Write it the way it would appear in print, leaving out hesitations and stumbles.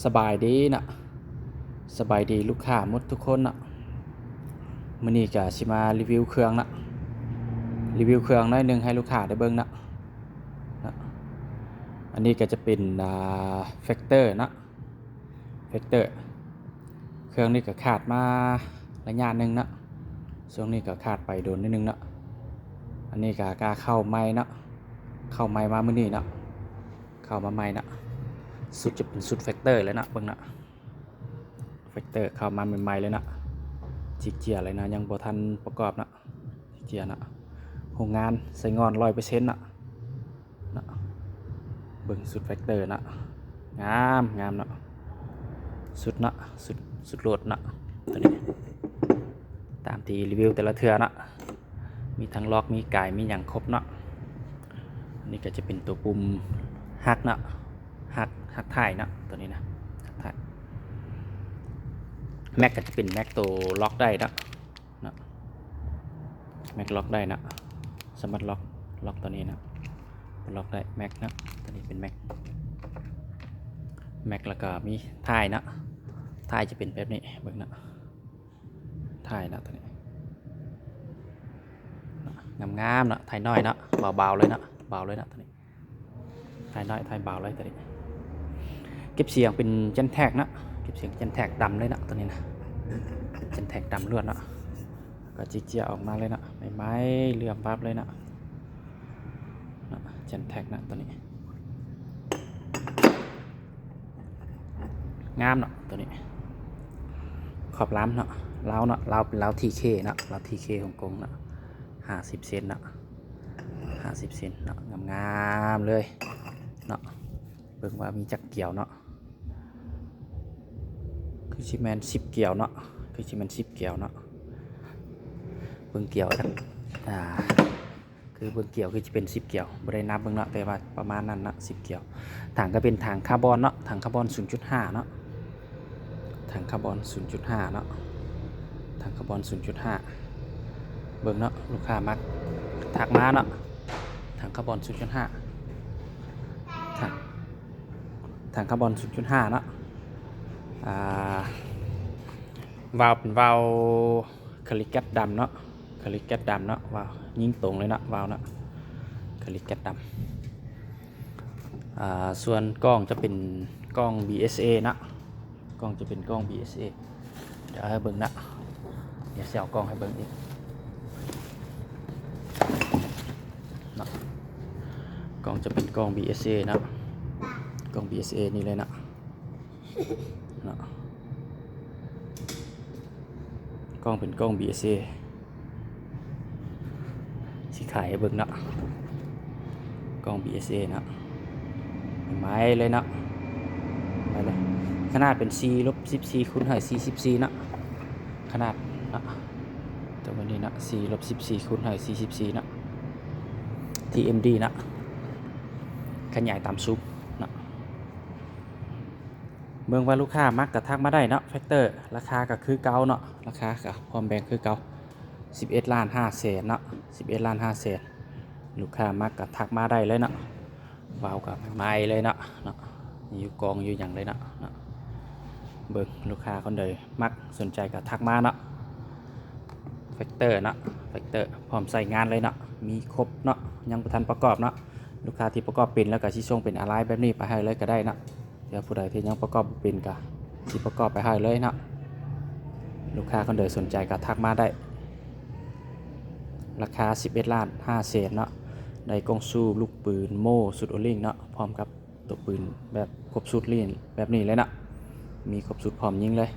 สบายดีนะสบายดีลูกค้าหมดทุกคนนะมื้อนี้ก็สิมารีวิวเครื่องนะรีวิวเครื่องหน่อยนึงให้ลูกค้าได้เบิ่งนะอันนี้ก็จะเป็นแฟกเตอร์นะแฟกเตอร์เครื่องนี้ก็ขาดมาระยะหนึ่งนะช่วงนี้ก็ขาดไปโดนนิดนึงนะอันนี้ก็กล้าเข้าใหม่นะเข้าใหม่มามื้อนี้นะเข้ามาใหม่นะสุดจะเป็นสุดแฟกเตอร์เลยนะเบิ่งนะแฟกเตอร์เข้ามาใหม่ๆเลยนะจิกเจียเลยนะยังบ่ทันประกอบนะจิกเจียนะโรงงานใส่งอน 100% นะเบิ่งสุดแฟกเตอร์นะงามนะสุดนะสุดโหลดนะตัวนี้ตามที่รีวิวแต่ละเทื่อนะมีทั้งล็อกมีไก่มีอย่างครบนะนี่ก็จะเป็นตัวปุ่มฮักนะฮักถ่ายนะตัวนี้นะฮักถ่ายแม็กก็จะเป็นแม็กตัวล็อกได้นะแม็กล็อกได้นะสามารถล็อกตัวนี้นะล็อกได้แม็กนะตัวนี้เป็นแม็กแล้วก็มีถ่ายนะถ่ายจะเป็นแบบนี้เบิ่งนะถ่ายนะตัวนี้งามนะถ่ายน้อยนะเบาเลยนะตัวนี้ถ่ายน้อยถ่ายเบาเลยตัวนี้เก็บเสียงเป็นเจนแท็กนะเก็บเสียงเจนแท็กดำเลยนะตัวนี้นะเจนแท็กดำเลือดนะก็จิกเจียออกมาเลยนะไม้เลื่อมปั๊บเลยนะเจนแท็กนะตัวนี้งามนะตัวนี้ขอบล้ำนะเล้าเป็นเล้าทีเคนะเล้าทีเคของกงนะ50 เซนนะ50 เซนนะงามเลยเนาะเบิ่งว่ามีจักเกี่ยวเนาะคือชิแมน10 เกี่ยวเนาะคือชิแมน10 เกี่ยวเนาะเบิ่งเกี่ยวกันคือเบิ่งเกี่ยวคือจะเป็น10 เกี่ยวบ่ได้นับเบิ่งเนาะแต่ว่าประมาณนั้นนะ10 เกี่ยวถังก็เป็นถังคาร์บอนเนาะถังคาร์บอน 0.5 เนาะถังคาร์บอน 0.5 เนาะถังคาร์บอน 0.5 เบิ่งเนาะลูกค้ามักถักมาเนาะถังคาร์บอน 0.5 ถังคาร์บอน 0.5 เนาะวาล์วเป็นวาล์วคาลิกัสดำเนาะคาลิกัสดำเนาะวาล์วยิงตรงเลยเนาะวาล์วเนาะคาลิกัสดำส่วนกล้องจะเป็นกล้อง BSA นะกล้องจะเป็นกล้อง BSA เดี๋ยวให้เบิ่งนะเดี๋ยวเสียกล้องให้เบิ่งอีกนะกล้องจะเป็นกล้อง BSA นะกล้อง BSA นี่เลยนะกล้องเป็นกล้อง BSA สีขายให้เบิ่งนะกล้อง BSA นะไม้เลยนะไปเลยขนาดเป็น C-14 คูณ44นะขนาดนะตัวนี้นะ C-14 คูณ44นะ TMD นะขยายตามซูมนะเมืองว่าลูกค้ามักกระทักมาได้เนาะแฟกเตอร์ราคาก็คือเก่าเนาะราคาก็พร้อมแบ่งคือเก่า11,500,000เนาะ11,500,000ลูกค้ามักกระทักมาได้เลยเนาะว้าวกับไม้เลยเนาะอยู่กองอยู่อย่างเลยเนาะเบิ่งลูกค้าคนใดมักสนใจก็ทักมาเนาะแฟกเตอร์เนาะแฟกเตอร์พร้อมใส่งานเลยเนาะมีครบเนาะยังบ่ทันประกอบเนาะลูกค้าที่ประกอบเป็นแล้วก็สิส่งเป็นอะไรแบบนี้ไปให้เลยก็ได้นะเดี๋ยวผู้ใดที่ยังประกอบเป็นก็สิประกอบไปให้เลยนะลูกค้าคนใดสนใจก็ทักมาได้ราคา11,500,000เนาะได้กล้องซูมลูกปืนโม่สุดโอลิงเนาะพร้อมกับตัวปืนแบบครบสุดลีนแบบนี้เลยนะมีครบสุดพร้อมยิงเลย